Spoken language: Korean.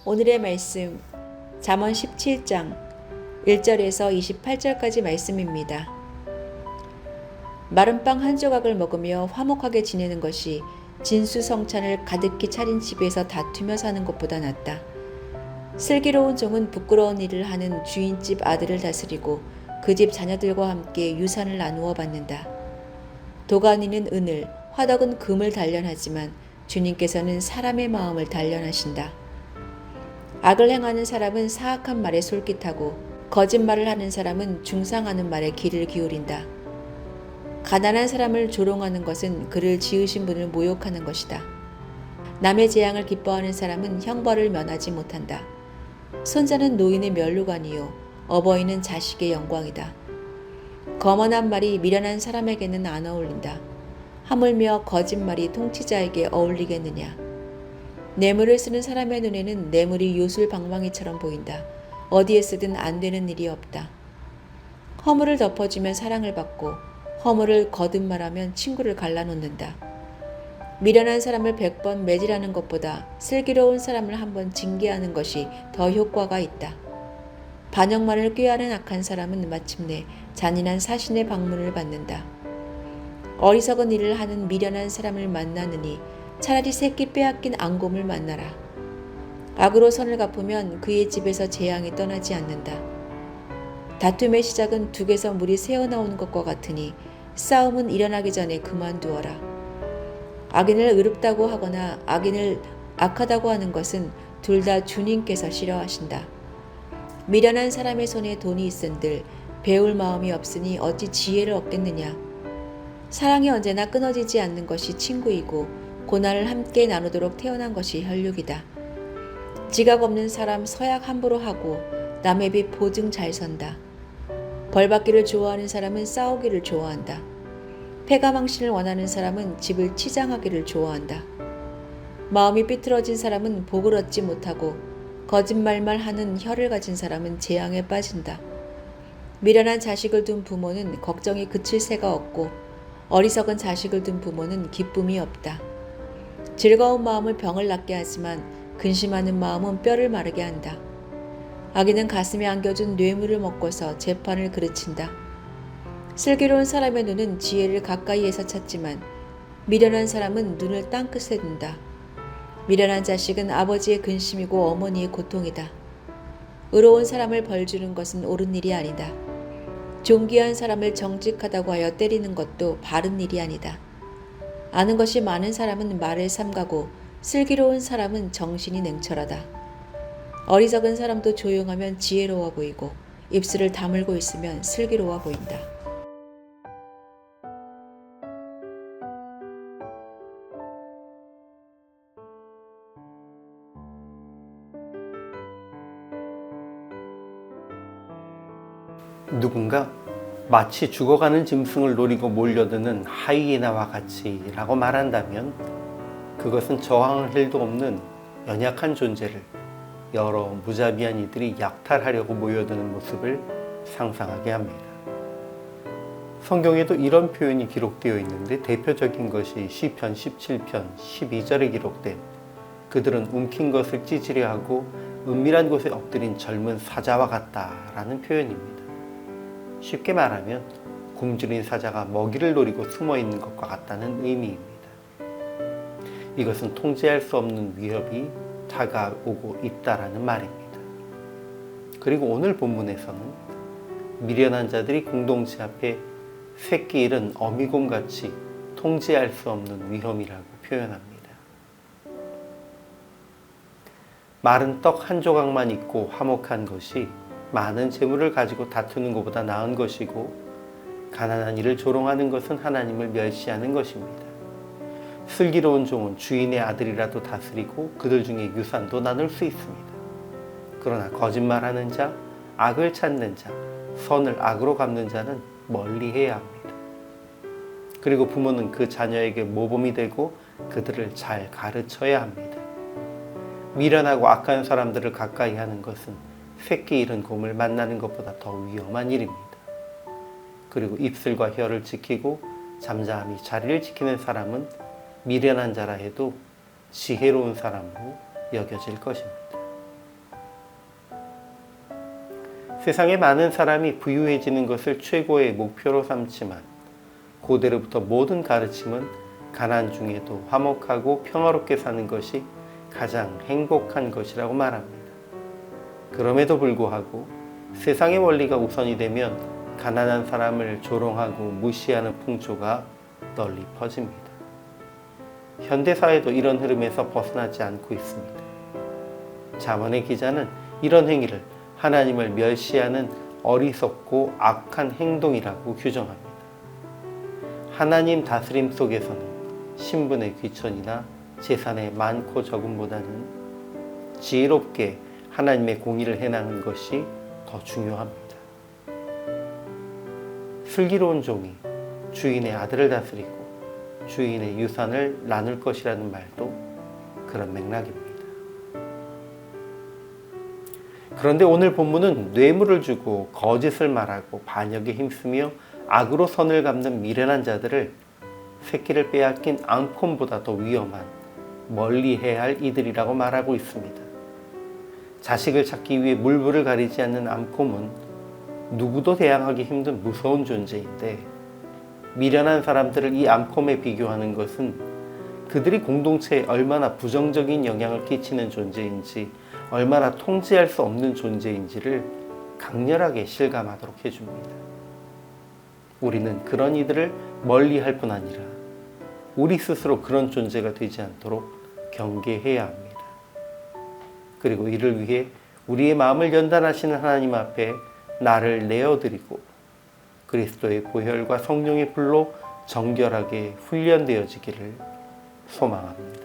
오늘의 말씀 잠언 17장 1절에서 28절까지 말씀입니다. 마른 빵 한 조각을 먹으며 화목하게 지내는 것이 진수성찬을 가득히 차린 집에서 다투며 사는 것보다 낫다. 슬기로운 종은 부끄러운 일을 하는 주인집 아들을 다스리고 그 집 자녀들과 함께 유산을 나누어 받는다. 도가니는 은을, 화덕은 금을 단련하지만 주님께서는 사람의 마음을 단련하신다. 악을 행하는 사람은 사악한 말에 솔깃하고 거짓말을 하는 사람은 중상하는 말에 귀를 기울인다. 가난한 사람을 조롱하는 것은 그를 지으신 분을 모욕하는 것이다. 남의 재앙을 기뻐하는 사람은 형벌을 면하지 못한다. 손자는 노인의 면류관이요 어버이는 자식의 영광이다. 거만한 말이 미련한 사람에게는 안 어울린다. 하물며 거짓말이 통치자에게 어울리겠느냐. 뇌물을 쓰는 사람의 눈에는 뇌물이 요술 방망이처럼 보인다. 어디에 쓰든 안 되는 일이 없다. 허물을 덮어주면 사랑을 받고 허물을 거듭말하면 친구를 갈라놓는다. 미련한 사람을 100번 매질하는 것보다 슬기로운 사람을 한번 징계하는 것이 더 효과가 있다. 반역만을 꾀하는 악한 사람은 마침내 잔인한 사신의 방문을 받는다. 어리석은 일을 하는 미련한 사람을 만나느니 차라리 새끼 빼앗긴 앙곰을 만나라. 악으로 선을 갚으면 그의 집에서 재앙이 떠나지 않는다. 다툼의 시작은 둑에서 물이 새어나오는 것과 같으니 싸움은 일어나기 전에 그만두어라. 악인을 의롭다고 하거나 악인을 악하다고 하는 것은 둘 다 주님께서 싫어하신다. 미련한 사람의 손에 돈이 있은들 배울 마음이 없으니 어찌 지혜를 얻겠느냐. 사랑이 언제나 끊어지지 않는 것이 친구이고 고난을 함께 나누도록 태어난 것이 혈육이다. 지각 없는 사람 서약 함부로 하고 남의 빚 보증 잘 선다. 벌받기를 좋아하는 사람은 싸우기를 좋아한다. 패가망신을 원하는 사람은 집을 치장하기를 좋아한다. 마음이 삐뚤어진 사람은 복을 얻지 못하고 거짓말만 하는 혀를 가진 사람은 재앙에 빠진다. 미련한 자식을 둔 부모는 걱정이 그칠 새가 없고 어리석은 자식을 둔 부모는 기쁨이 없다. 즐거운 마음을 병을 낫게 하지만 근심하는 마음은 뼈를 마르게 한다. 악인은 가슴에 안겨준 뇌물을 먹고서 재판을 그르친다. 슬기로운 사람의 눈은 지혜를 가까이에서 찾지만 미련한 사람은 눈을 땅끝에 둔다. 미련한 자식은 아버지의 근심이고 어머니의 고통이다. 의로운 사람을 벌주는 것은 옳은 일이 아니다. 존귀한 사람을 정직하다고 하여 때리는 것도 바른 일이 아니다. 아는 것이 많은 사람은 말을 삼가고 슬기로운 사람은 정신이 냉철하다. 어리석은 사람도 조용하면 지혜로워 보이고 입술을 다물고 있으면 슬기로워 보인다. 누군가 마치 죽어가는 짐승을 노리고 몰려드는 하이에나와 같이라고 말한다면 그것은 저항할 일도 없는 연약한 존재를 여러 무자비한 이들이 약탈하려고 모여드는 모습을 상상하게 합니다. 성경에도 이런 표현이 기록되어 있는데 대표적인 것이 시편 17편 12절에 기록된 그들은 움킨 것을 찢으려 하고 은밀한 곳에 엎드린 젊은 사자와 같다라는 표현입니다. 쉽게 말하면 굶주린 사자가 먹이를 노리고 숨어 있는 것과 같다는 의미입니다. 이것은 통제할 수 없는 위협이 다가오고 있다라는 말입니다. 그리고 오늘 본문에서는 미련한 자들이 공동체 앞에 새끼 잃은 어미곰같이 통제할 수 없는 위험이라고 표현합니다. 마른 떡 한 조각만 있고 화목한 것이 많은 재물을 가지고 다투는 것보다 나은 것이고 가난한 이를 조롱하는 것은 하나님을 멸시하는 것입니다. 슬기로운 종은 주인의 아들이라도 다스리고 그들 중에 유산도 나눌 수 있습니다. 그러나 거짓말하는 자, 악을 찾는 자, 선을 악으로 갚는 자는 멀리해야 합니다. 그리고 부모는 그 자녀에게 모범이 되고 그들을 잘 가르쳐야 합니다. 미련하고 악한 사람들을 가까이 하는 것은 새끼 잃은 곰을 만나는 것보다 더 위험한 일입니다. 그리고 입술과 혀를 지키고 잠잠히 자리를 지키는 사람은 미련한 자라 해도 지혜로운 사람으로 여겨질 것입니다. 세상에 많은 사람이 부유해지는 것을 최고의 목표로 삼지만 고대로부터 모든 가르침은 가난 중에도 화목하고 평화롭게 사는 것이 가장 행복한 것이라고 말합니다. 그럼에도 불구하고 세상의 원리가 우선이 되면 가난한 사람을 조롱하고 무시하는 풍조가 널리 퍼집니다. 현대사회도 이런 흐름에서 벗어나지 않고 있습니다. 잠언의 기자는 이런 행위를 하나님을 멸시하는 어리석고 악한 행동이라고 규정합니다. 하나님 다스림 속에서는 신분의 귀천이나 재산의 많고 적음보다는 지혜롭게 하나님의 공의를 행하는 것이 더 중요합니다. 슬기로운 종이 주인의 아들을 다스리고 주인의 유산을 나눌 것이라는 말도 그런 맥락입니다. 그런데 오늘 본문은 뇌물을 주고 거짓을 말하고 반역에 힘쓰며 악으로 선을 갚는 미련한 자들을 새끼를 빼앗긴 앙콤보다 더 위험한 멀리해야 할 이들이라고 말하고 있습니다. 자식을 찾기 위해 물불을 가리지 않는 앙콤은 누구도 대항하기 힘든 무서운 존재인데 미련한 사람들을 이 앙콤에 비교하는 것은 그들이 공동체에 얼마나 부정적인 영향을 끼치는 존재인지 얼마나 통제할 수 없는 존재인지를 강렬하게 실감하도록 해줍니다. 우리는 그런 이들을 멀리할 뿐 아니라 우리 스스로 그런 존재가 되지 않도록 경계해야 합니다. 그리고 이를 위해 우리의 마음을 연단하시는 하나님 앞에 나를 내어드리고 그리스도의 보혈과 성령의 불로 정결하게 훈련되어지기를 소망합니다.